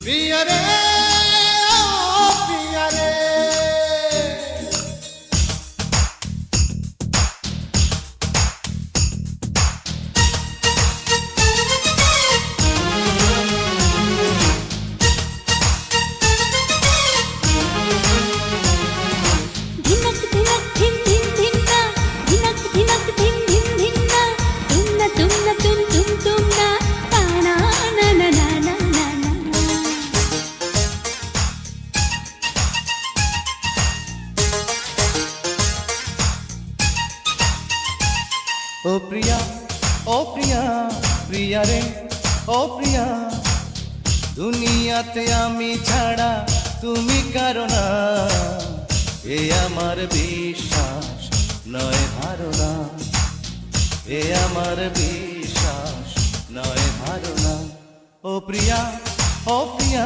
প্রিয়া রে, ও প্রিয়া রে, धिनक धिनक धिन धिन धिन्ना धिनक धिनक धिन धिन धिन्ना तुम न तुम ना ताना ना ना ना ना ना ना ও প্রিয়া, ও প্রিয়া, প্রিয়া রে, ও প্রিয়া, দুনিয়াতে আমি ছাড়া তুমি কারো না, এ আমার বিশ্বাস নয় ধারণা, এ আমার বিশ্বাস নয় ধারণা। ও প্রিয়া, ও প্রিয়া,